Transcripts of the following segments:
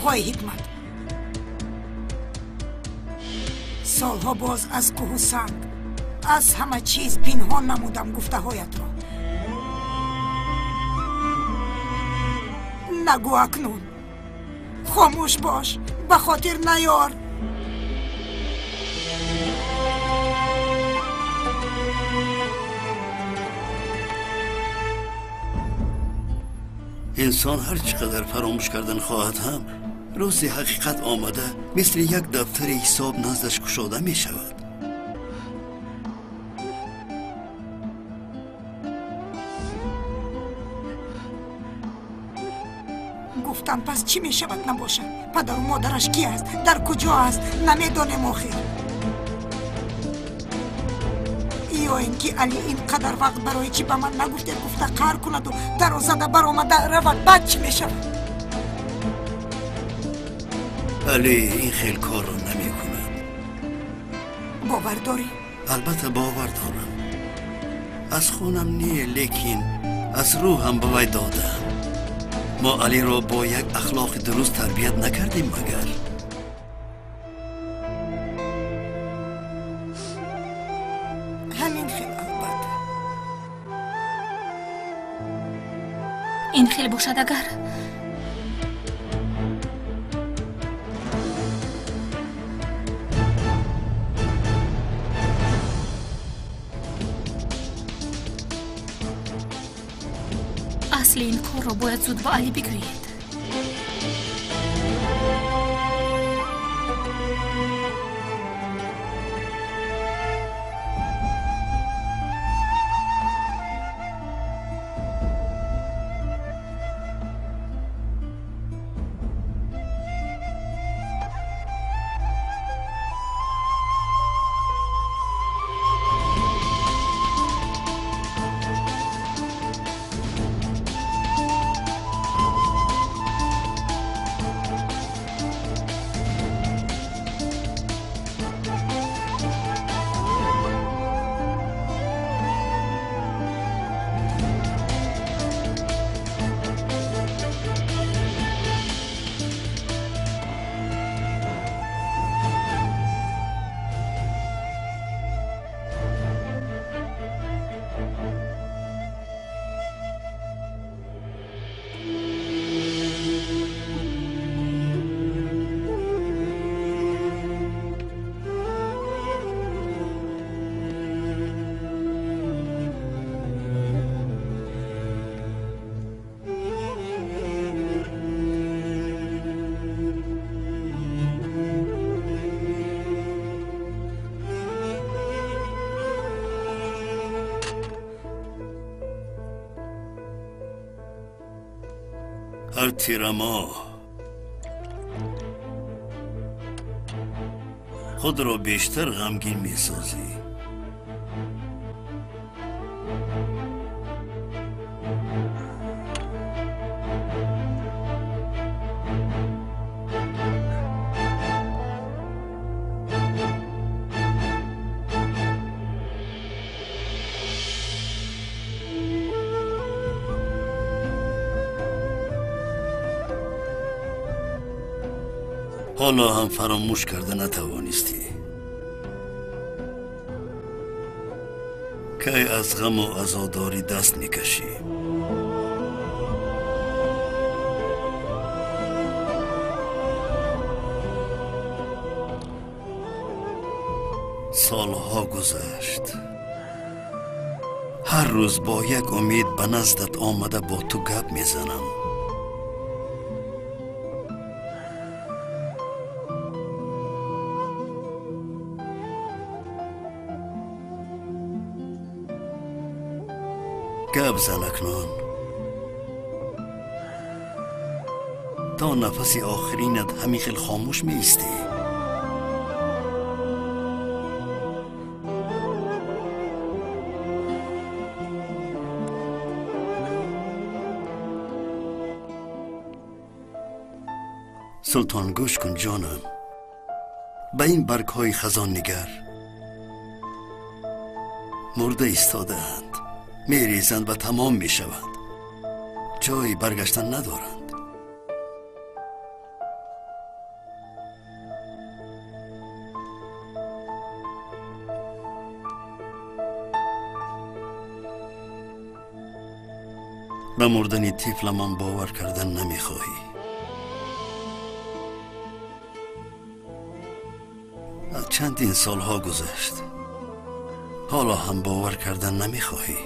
آقای حکمت. سالها باز از کوه و سنگ، از همه چیز پنهان نمودم گفته هایت را. نگو اکنون، خاموش باش، به خاطر نیار. انسان هر چقدر فراموش کردن خواهد هم روز حقیقت آمده مثل یک دفتر حساب نزدش گشاده می شود. گفتم پس چی می شود نباشد؟ پدر و مادرش کی است؟ در کجا است؟ نمیدانم آخر. یا اینکه علی اینقدر وقت برای چی به من نگفته گفته قهر کند و در و زده برآمده رود، بعد چی می شود؟ علی این خیلی کار را نمی کند. باور داری؟ البته باور دارم. از خونم نیه، لیکن از روحم به وی دادم. ما علی را با یک اخلاق درست تربیت نکردیم مگر؟ همین خیلی البته. این خیلی باشد اگر اصل این کار را باید زود با علی بگویید. هر تیرما خود را بیشتر غمگین می سازی. حالا هم فراموش کرده نتوانستی که از غم و عزاداری دست میکشی. سالها گذشت، هر روز با یک امید به نزدت آمده با تو گپ میزنم. گپ زن اکنون تا نفس آخرینت همی خیل خاموش می ایستی. سلطان گوش کن جانم، به این برگ های خزان نگر. مرده ایستاده اند، می ریزند و تمام می شوند، جایی برگشتن ندارند. به مردن طفل من باور کردن نمیخواهی. چندین سالها گذشت، حالا هم باور کردن نمیخواهی.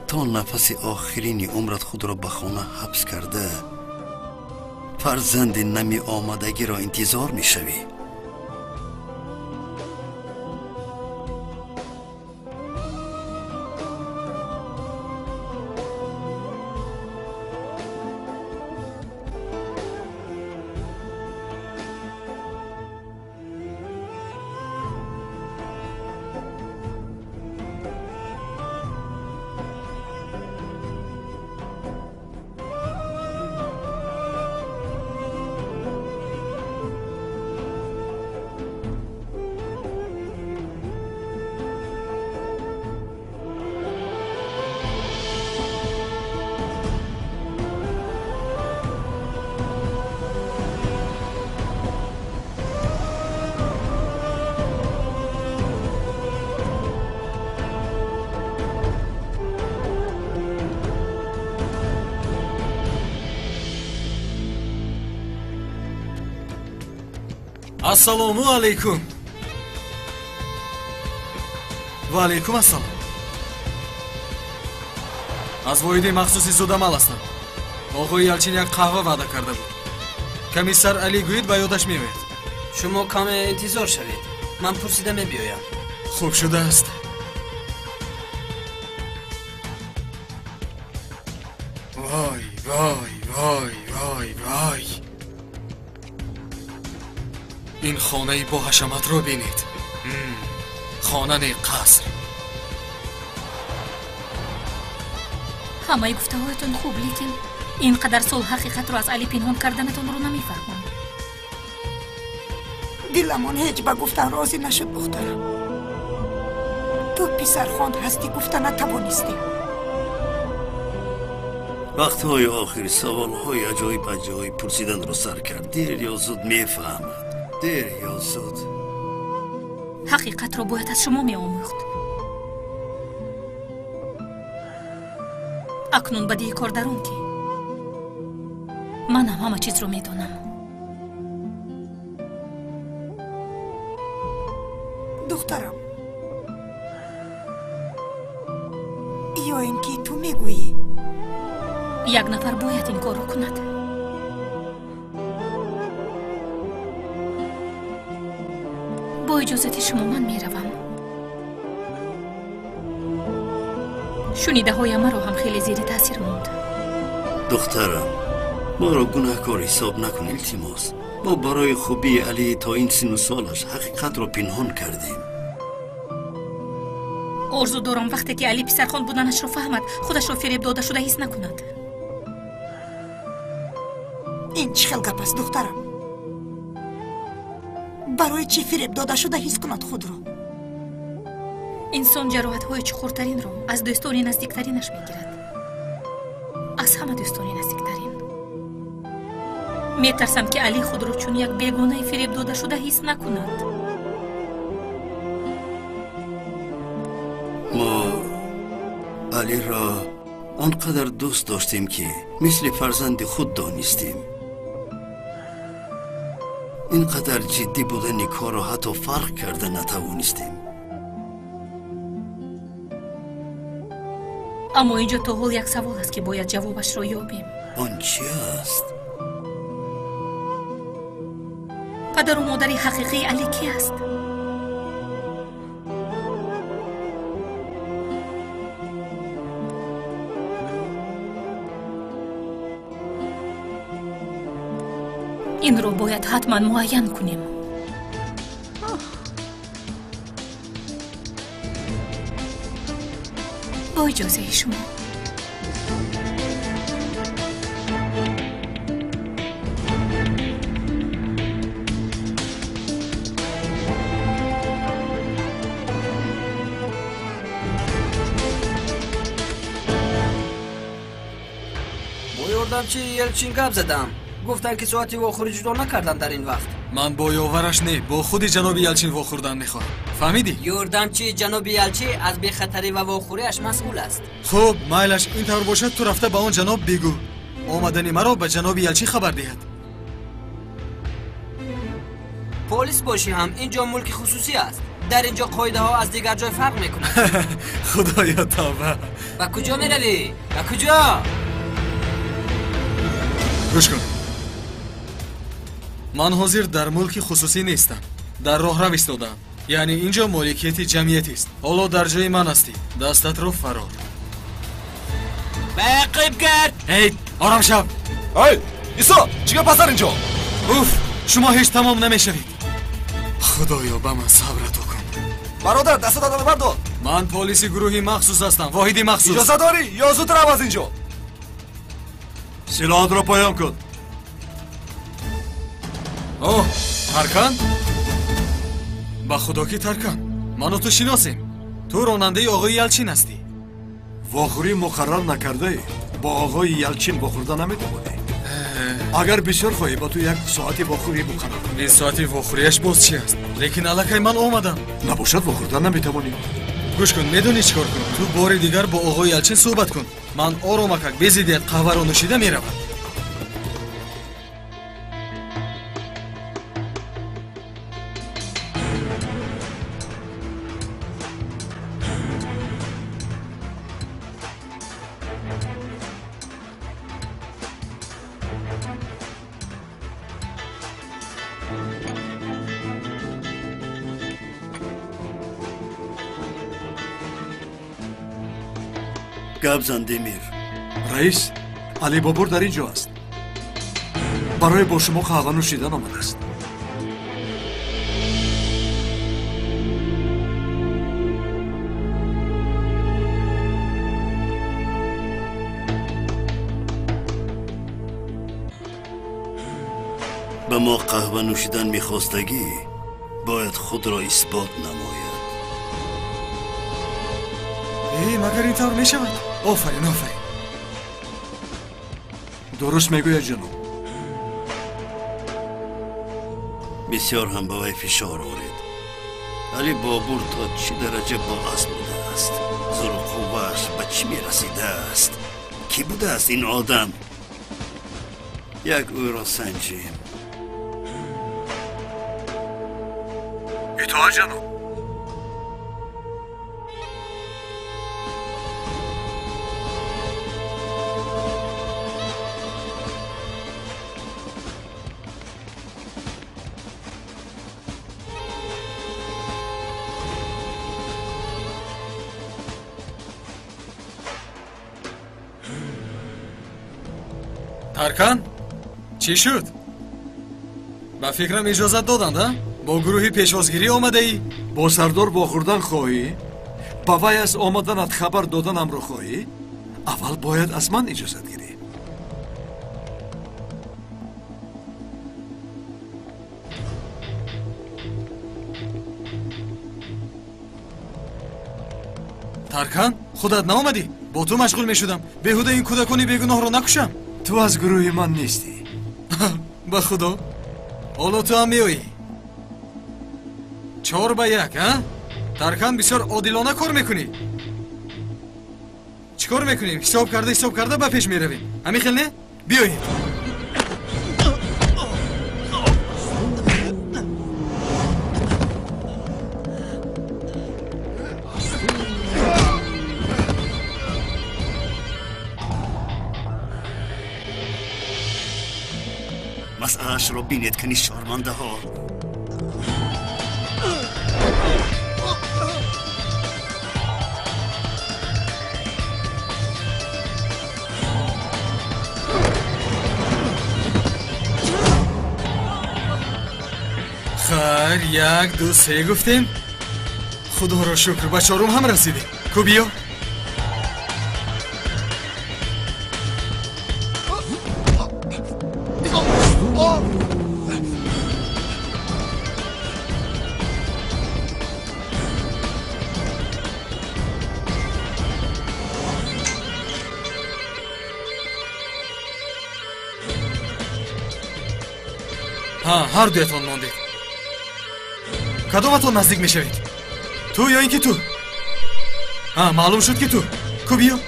تا نفس آخرین عمرت خود را به خانه حبس کرده فرزند نمی آمدگی را انتظار میشوی. Assalomu alaykum. Va alaykum assalom. Az voyide maxsusi zudam alastam. Og'oy Yalchin yak qahva va'da karda بود. Komissar Ali go'yid ba yodash meved. شما کم انتظار شوید. من پرسیدم بیایم. خوب شده است. وای وای وای وای وای. این خانه با حشمت رو بینید. خانه قصر. همه گفته‌هایتون خوب، لیکن اینقدر صلح حقیقت رو از علی پنهان کردنتون رو نمیفهمم. دلمون هیچ به گفتن راضی نشد دخترم. تو پسر خواند هستی گفتن نتوانستی. وقتهای آخر سوالهای عجایب پرسیدن رو سر کرد. دیر یا زود میفهمد. دیر یا زود. حقیقت رو باید از شما می‌آموخت. اکنون بدی کار درون که من هم همه چیز رو میدونم. دخترم، یا اینکه تو میگویی یک نفر باید این کار رو کند. با اجازت شما من میروم. شنیده های من رو هم خیلی زیر تاثیر موند. دخترم، ما را گناهکار حساب نکن التماس. ما برای خوبی علی تا این سن و سالش حقیقت را پنهان کردیم. آرزو دارم وقتی که علی پسرخوان بودنش رو فهمد خودش رو فریب داده شده حس نکند. این چه خیلی گپ است دخترم؟ برای چی فریب داده شده حس کند خود رو؟ انسان جراحت‌های چخورترین رو از دوستان نزدیکترینش میگیرد. از همه دوستان نزدیکترین. میترسم که علی خود رو چون یک بیگانه فریب داده شده حس نکند. ما علی را آنقدر دوست داشتیم که مثل فرزند خود دانستیم. اینقدر جدی بودن کار را حتی فرق کرده نتوانستیم. اما اینجا تا حال یک سوال است که باید جوابش رو یابیم. آن چی است؟ پدر و مادر حقیقی علی کی است؟ این رو باید حتما معین کنیم. با اجازه شما. با یاردمچی یلچین گپ زدم. گفتن که ساعتی و آخری جدا نکردن در این وقت. من با یاورش نه با خود جناب یلچین واخوردن میخواهم. فهمیدی؟ یوردامچی جناب یلچی از بی‌خطری و واخوریش مسئول است. خب مایلش این طور باشد تو رفته به اون جناب بگو آمدن مرا به جناب یلچین خبر دهد. پلیس باشی هم اینجا ملک خصوصی است. در اینجا قاعده ها از دیگر جای فرق میکنند. خدایا توبه. و کجا میروی؟ و کجا؟ گوش کن. من حاضر در ملک خصوصی نیستم. در راه رو ایستادم. یعنی اینجا مالکیت جمعیتی است. حالا در جای من هستی. دستت رو فرار. بقیب گرد. هی آرام شو. ای ایسا چیکار پسر اینجا؟ اوف شما هیچ تمام نمیشوید. خدایا به من صبرتو کن. برادر دست دادن بردار. من پلیس گروهی مخصوص هستم. واحدی مخصوص. اجازه داری یا زودتر رو از اینجا؟ سلاحات را پایان کن. اوه ترکان؟ با خدا کی ترکان؟ منو تو شناسیم. تو راننده آقای یلچین هستی. واخوری مقرر نکرده با آقای یلچین واخورده نمیتوانی. اگر بسیار خواهی با تو یک ساعتی واخوری مقرر کنی. این ساعتی واخوریش باز چی است؟ لیکن الکی من آمدم. نباشد واخورده نمیتوانی. گوش کن میدونی چیکار کن؟ تو بار دیگر با آقای یلچین صحبت کن. من آرامکک بزیدیت قهوه رو نوشیده میروم. گپ زن دمیر. رئیس علی بابور در اینجا است. برای با شما قهوه نوشیدن آمده است. به ما قهوه نوشیدن میخواستگی باید خود را اثبات نماید. مگر این طور میشود؟ آفرین آفرین. درست میگوید جناب. بسیار هم به وی فشار آورید. علی بابور تا چی درجه با اسب بوده است؟ زور و قوه‌اش به چی میرسیده است؟ کی بوده است این آدم؟ یک او را سنجیم. اطاعت جناب. ترکان چی شد؟ با فکرم اجازت دادند با گروهی پیشوازگیری آمده ای؟ با سردار واخوردن خواهی؟ با وی از آمدنت خبر دادنم رو خواهی؟ اول باید از من اجازت گیری. ترکان خودت نامدی؟ با تو مشغول می شدم. بهوده این کودکانی بیگناه رو نکشم. تو از گروه من نیستی. به خدا حالا تو هم میایی 4 به 1 ها؟ ترکان بسیار عادلانه کار میکنی. چی کار میکنیم؟ حساب کرده به پیش میرویم. همین خیلی نه؟ بیایید. مسئله‌اش را بینید کنی شرمنده ها. خیر 1 2 3 گفتیم. خدا را شکر به 4م هم رسیدیم. کو بیا. ها هر دویتان موندید. کدومتون نزدیک میشوید؟ تو یا اینکه تو؟ ها معلوم شد که تو. کو بیو؟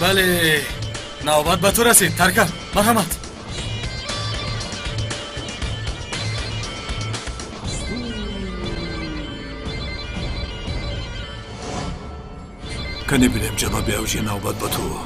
بله نوبت به تو رسید ترکم. مرحمت. کنی بینیم جناب اوجی نوبت به تو.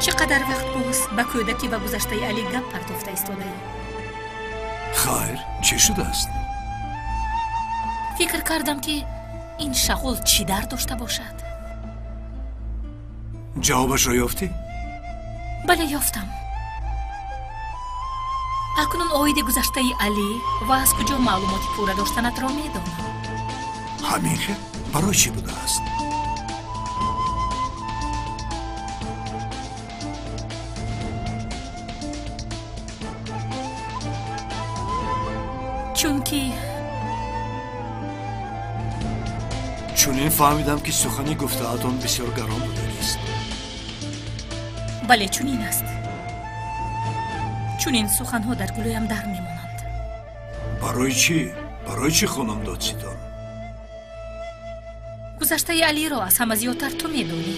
چقدر وقت بود با کودکی و گذشته علی گپ پرداخته ایستاده؟ خیر چی شده است؟ فکر کردم که این شغل چی در داشته باشد. جوابش را یافتی؟ بله یافتم. اکنون اوید گذشته علی و از کجا معلوماتی پورا داشتنت را میدانم. همین که برای چی بوده است؟ چون این فهمیدم که سخنی گفته اتون بسیار گران بوده است. بله چون این است. چون این سخنها در گلویم در میمانند. برای چی؟ برای چی خانم دادسیدان؟ گذشته علی را از همه زیادتر تو میدونی.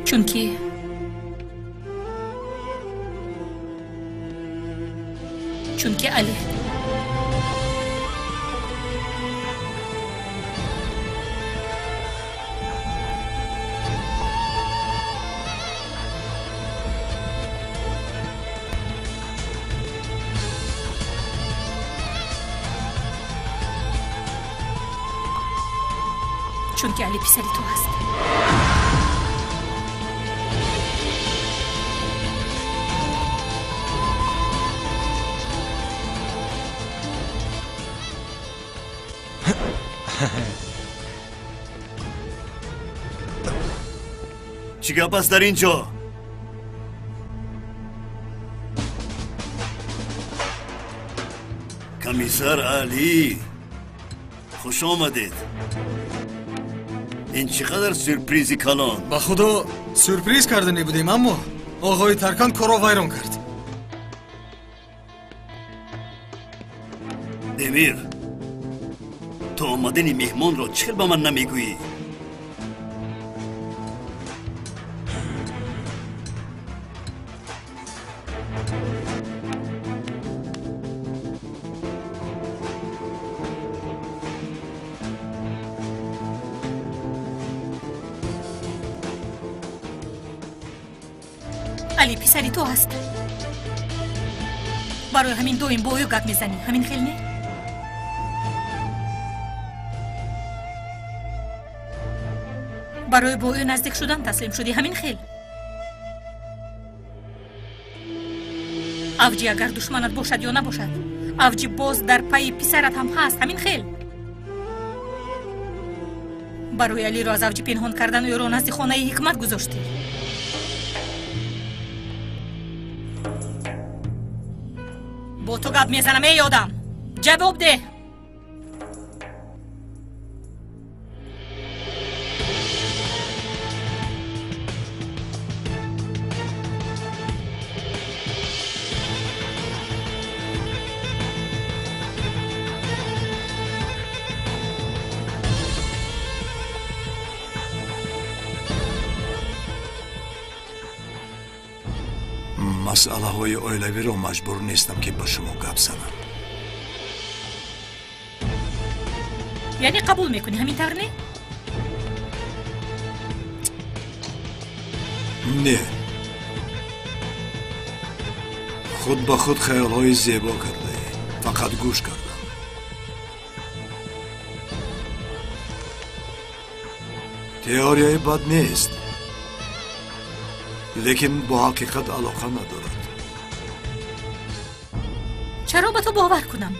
چون که علی پسری تو هست. چی گپ است در اینجا؟ کمیسر علی خوش آمدید. این چقدر سورپریزی کلان. با خدا سورپریز کردنی بودیم اما آقای ترکان کارو ویران کرد. امیر تو آمدن مهمان را چرا به من نمیگویی؟ علی پسری تو هست. برای همین دو این بویو گپ میزنی. همین خیلی نه؟ برای بویو نزدیک شدن تسلیم شدی. همین خیلی. اوجی اگر دشمنت باشد یا نباشد اوجی باز در پای پسرت هم هست. همین خیلی. برای علی را از اوجی پنهان کردن او را نزد خانه حکمت گذاشتی. با تو گپ میزنم ای آدم. جواب ده. مسئله های اویلوی رو مجبور نیستم که با شما گپ زنم. یعنی قبول میکنی همینطور نه؟ نه. خود با خود خیال های زیبا کرده. فقط گوش کردم. теорияи бад нест, лекин бо ҳақиқат алоқа надорад. чаро ба ту бовар кунам?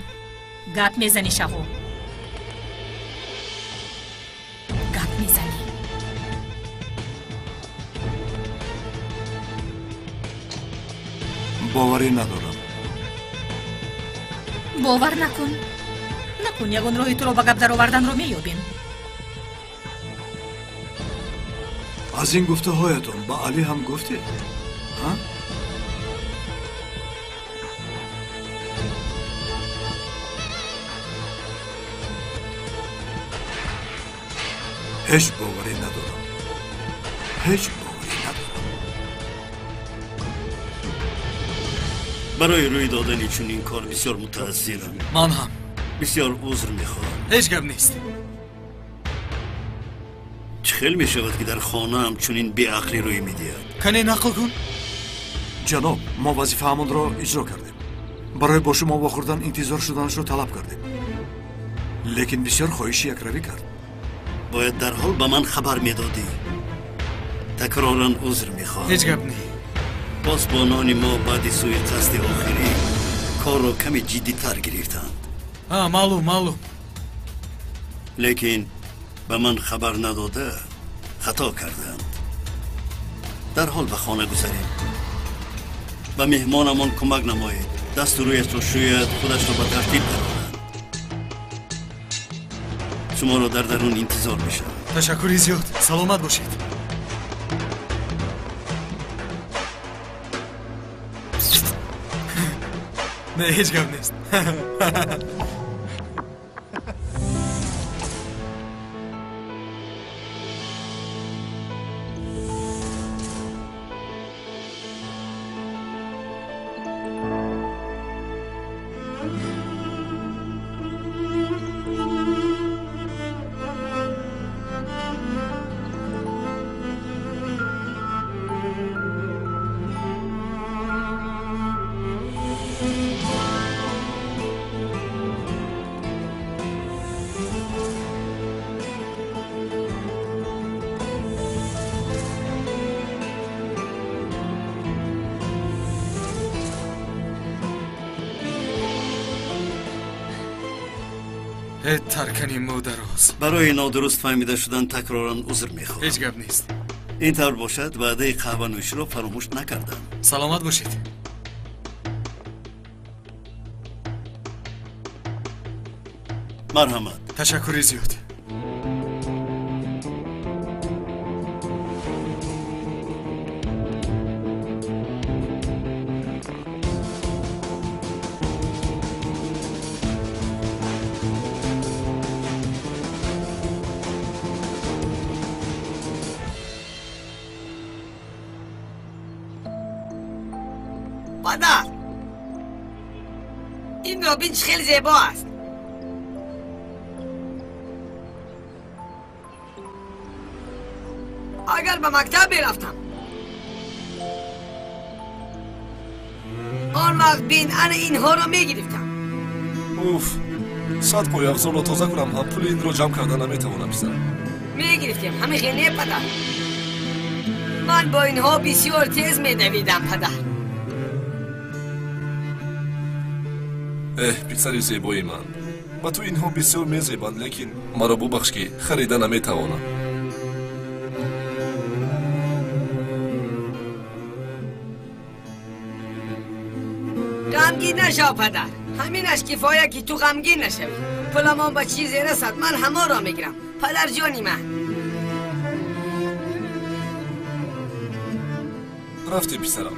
гап мезани шаҳо. гап мезани. боварӣ надорам. бовар накун. ягон роҳи туро ба гап дароварданро меёбем. аз ин гуфтаҳоятон ба алӣ ҳам гуфтед? ҳеҷ боварӣ надорам. барои рӯй додани чунин кор бисёр мутаассирам. ман ҳам бисёр узр мехоҳам. ҳеҷ гап нест. чӣ хел мешавад ки дар хонаам чунин беақлӣ рӯй медиҳад? кане нақл кун. ҷаноб, мо вазифаамонро иҷро кардем. барои бо шумо вохӯрдан интизор шуданашро талаб кардем. лекин бисёр хоҳиши якравӣ кард. бояд дарҳол ба ман хабар медодӣ. такроран узр мехоҳам. ҳеҷ гап не. посбонони мо баъди суиқасди охирӣ корро каме ҷиддитар гирифтанд. маълум. лекин ба ман хабар надода хато карданд. дарҳол ба хона гузарем. ба меҳмонамон кӯмак намоед. дасту рӯяшро шӯяд, худашро ба тартиб дарорад. шуморо дар дарун интизор мешавам. ташаккури зиёд. саломат бошед. не, ҳеҷ гап нест. таркани модароз. барои нодуруст фаҳмида шудан такроран узр мехоҳам. ҳеҷ гап нест. ин тавр бошад ваъдаи қаҳванӯширо фаромӯш накардам. саломат бошед. марҳамат. ташаккури зиёд. مادر این رابین خیلی زیبا است. اگر به مکتب میرفتم آن وقت بین انا اینها رو میگرفتم. اوف صد قایقزار رو تازه کنم هم پول این رو جمع کردن نمیتوانم پسر. میگرفتیم همه خیلی پدر. من با اینها بسیار تیز میدویدم پدر. پسر زیبای من با تو اینها بسیار میزیبند لیکن مرا ببخش که خریده نمیتوانم. غمگین نشو پدر. همینش کفایه که تو غمگین نشوی. پولمان با چیزی رسد من همه را میگیرم. پدر جانی من. رفتیم پسرم.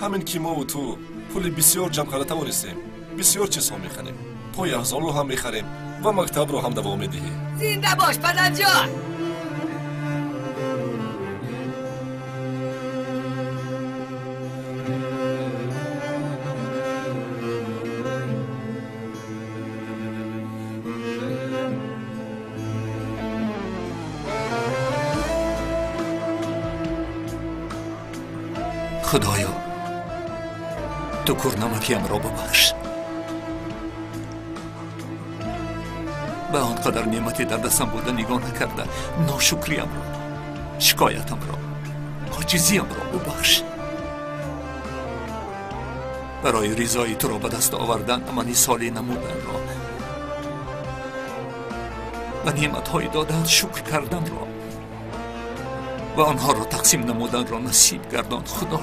همین که ما و تو پول بسیار جمع کرده توانستیم. بسیار چیزها میخریم. پای احزار رو هم میخریم و مکتب رو هم دوام میدهیم. زنده باش پدر جان. خدایا تو کورنمکیم را ببخش. به آنقدر نعمتی در دستم بوده نگاه نکرده ناشکریم را شکایتم را عاجزیم را ببخش. برای رضای تو را به دست آوردن من سالی نمودن را و نعمت‌های دادن شکر کردن را و آنها را تقسیم نمودن را نصیب گردان خدا.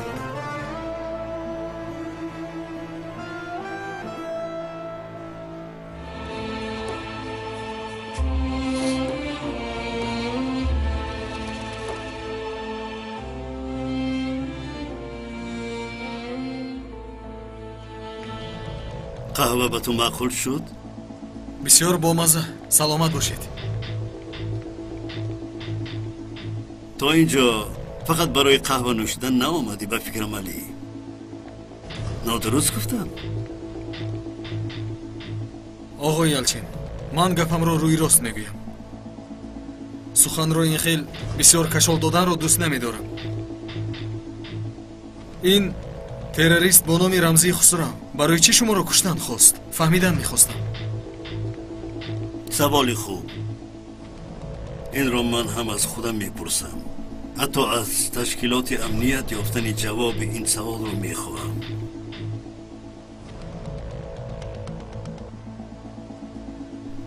قهوه به تو معقول شد؟ بسیار بامزه. سلامت باشید. تا اینجا فقط برای قهوه نوشیدن نآمدی به فکرم علی. نادرست گفتم؟ آقای یلچین، من گپم رو روی راست میگویم. سخن رو این خیل بسیار کشال دادن رو دوست نمیدارم. این تروریست با نام رمزی خسرو برای چی شما رو کشتن خواست؟ فهمیدن میخواستم. سوالی خوب. این رو من هم از خودم میپرسم. حتی از تشکیلات امنیت یافتن جواب این سوال رو میخواهم.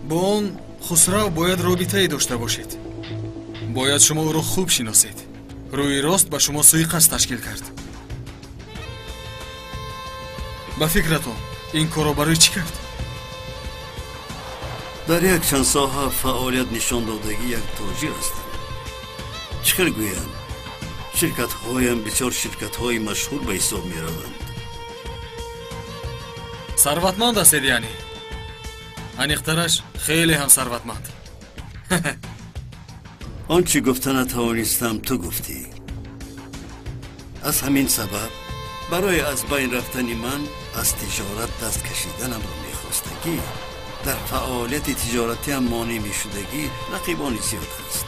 با اون خسرو باید رابطه‌ای داشته باشید. باید شما او رو خوب شناسید. روی راست به شما سوی قصد تشکیل کرد. به فکرتون این کارو برای چی کرد؟ در یک چند ساحه فعالیت نشان دادگی یک تاجر هستم. چکر گویم؟ شرکت هایم بسیار شرکت های مشهور به حساب می روند. ثروتمند هستید یعنی؟ انیخترش خیلی هم ثروتمند. آنچه گفتن نتوانستم تو گفتی. از همین سبب برای از بین رفتن من از تجارت دست کشیدنم رو میخواستگی در فعالیت تجارتی هم مانع میشدگی رقیبانی زیاد است.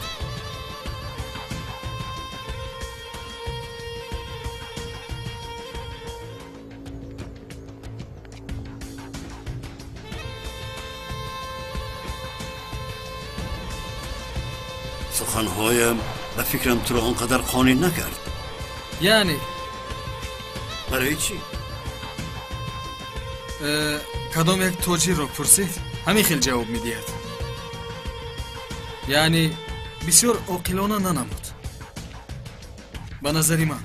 سخنهایم به فکرم تو را آنقدر قانع نکرد. یعنی؟ برای چی؟ کدام یک تاجر رو پرسید همین خیلی جواب میدید. یعنی بسیار عاقلانه ننمود به نظری من.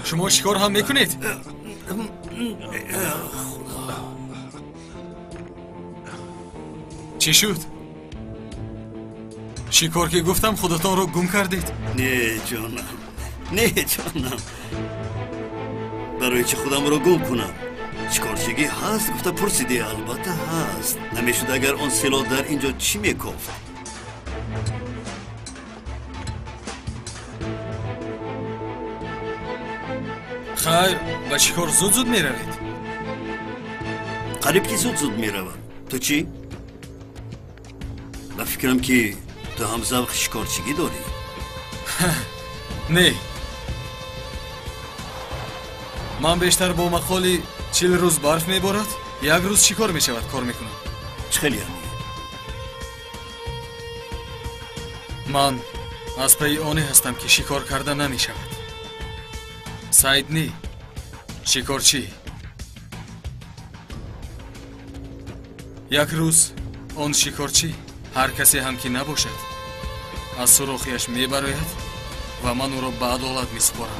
شما شکار هم میکنید؟ چی شد؟ شکار که گفتم خودتان رو گم کردید؟ نه جانم، نه جانم. برای چه خودم رو گم کنم؟ شکارچگی هست گفته پرسیدی؟ البته هست. نمیشد اگر اون سلاح در اینجا چی میکفت؟ خیر، به شکار زود میروید؟ قریب که زود میروم. تو چی؟ من فکرم که تو هم ذوق شکارچگی داری. نه، من بیشتر با مقالی 40 روز برف میبارد یک روز شکار میشود کار میکنم. چه خیلی همی؟ من از پی آنی هستم که شکار کردن نمیشود. سعید نی، شکارچی. یک روز آن شکارچی هر کسی هم که نباشد از سوراخیش میبراید و من او را به عدالت میسپارم.